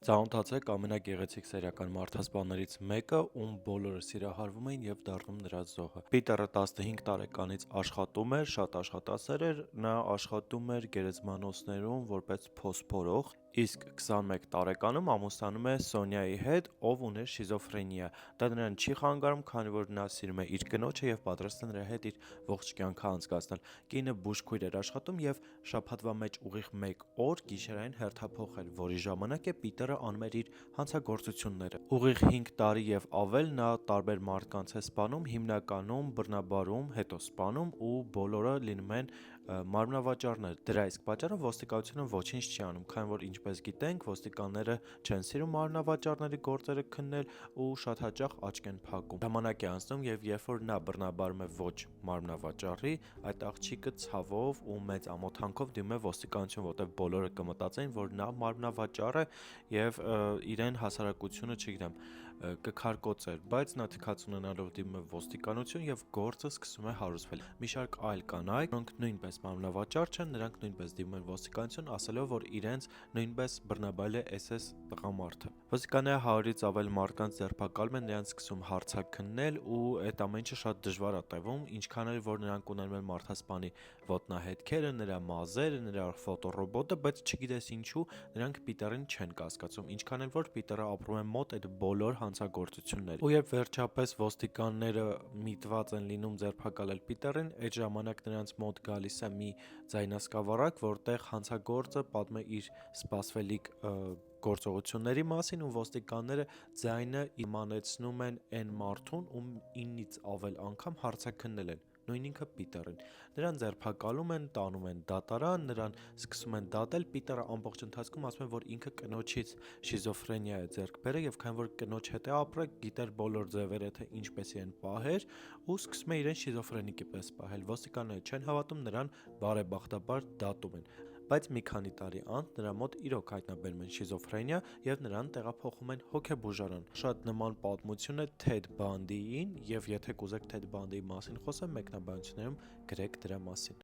Ծանոթացեք ամենագեղեցիկ սերիական մարդասպաններից մեկը, ում բոլորը սիրահարվում էին և դառնում նրա զոհը։ Պիտերը 15 տարեկանից աշխատում էր, շատ աշխատասեր էր, նա աշխատում էր գերեզմանոցներում որպես փոսփորող, իսկ 21 տարեկանում ամուսնանում է Սոնյայի հետ, ով ուներ շիզոֆրենիա։ Դա նրան չի խանգարում, քանի որ նա սիրում է իր կնոջը և պատրաստ է նրա հետ իր ողջ կյանքը անցկացնել։ Կինը բուժքույր էր աշխատում և շաբաթվա մեջ ուղիղ 1 օր գիշերային հերթափոխ էր, որի ժամանակ է Պիտերը անում էր իր հանցագործությունները։ Ուղիղ 5 տարի և ավել նա տարբեր մարդկանց է սպանում, հիմնականում բռնաբարում, հետո սպանում ու բոլորը լինում են մարմնավաճառներ։ Դրա իսկ պատճառով ոստիկանությունը ոչինչ չի անում, քանի որ ինչպես գիտենք, ոստիկանները չեն սիրում մարմնավաճառների գործերը քննել ու շատ հաճախ աչք են փակում։ Ժամանակ է անցնում և երբ որ նա բռնաբարում է ոչ մարմնավաճառի, այդ աղջիկը ցավով ու մեծ ամոթանքով դիմում է ոստիկանություն, որտեղ բոլորը կմտածեն, որ նա մարմնավաճառ է և իրեն հասարակությունը, չգիտեմ, կքարկոծեր, բայց նա թքած ունենալով դիմում է ոստիկանություն և գործը սկսում է հարուցվել։ Մի շարք այլ կանայք, որոնք նույնպես մարմնավաճառ չեն, նրանք նույնպես դիմում են ոստիկանություն, ասելով, որ իրենց նույնպես բռնաբարել է SS տղամարդը։ Ոստիկանները 100-ից ավել մարդկանց ձերբակալում են, նրանց սկսում հարցաքննել ու այդ ամեն ինչը շատ դժվար է տևում, ինչքան էլ որ նրանք ունենում են մարդասպանի ոտնահետքերը, նրա մազերը, նրա ֆոտոռոբոտը, բայց չգիտես ինչու նրանք Պիտերին չեն կասկածում, ինչքան էլ որ Պիտերը ապրում է մոտ այդ բոլոր հանցագործությունների։ Ու երբ վերջապես ոստիկանները միտված են լինում ձերբակալել Պիտերին, այդ ժամանակ նրանց մոտ գալիս է մի ձայնասկավառակ, որտեղ հանցագործը պատմում է իր սպասվելիք գործողությունների մասին ու ոստիկանները ձայնը իմանեցնում են այն մարդուն, ում 9-ից ավել անգամ հարցաքննել են, նույն ինքը Պիտերին։ Նրան ձերբակալում են, տանում են դատարան, նրան սկսում են դատել, Պիտերը ամբողջ ընթացքում ասում է, որ ինքը կնոջից շիզոֆրենիա է ձեռք բերել և քանի որ կնոջ հետ է ապրել, գիտեր բոլոր ձևերը, թե ինչպես իրեն պահեր ու սկսում է իրեն շիզոֆրենիկի պես պահել։ Ոստիկանները չեն հավատում նրան, բարեբախտաբար դատում են։ Բայց մի քանի տարի անց նրա մոտ իրոք հայտնաբերում են շիզոֆրենիա և նրան տեղափոխում են հոգեբուժարան։ Շատ նման պատմություն է Թեդ Բանդիին, և եթե կուզեք Թեդ Բանդիի մասին խոսեմ, մեկնաբանություններում գրեք դրա մասին։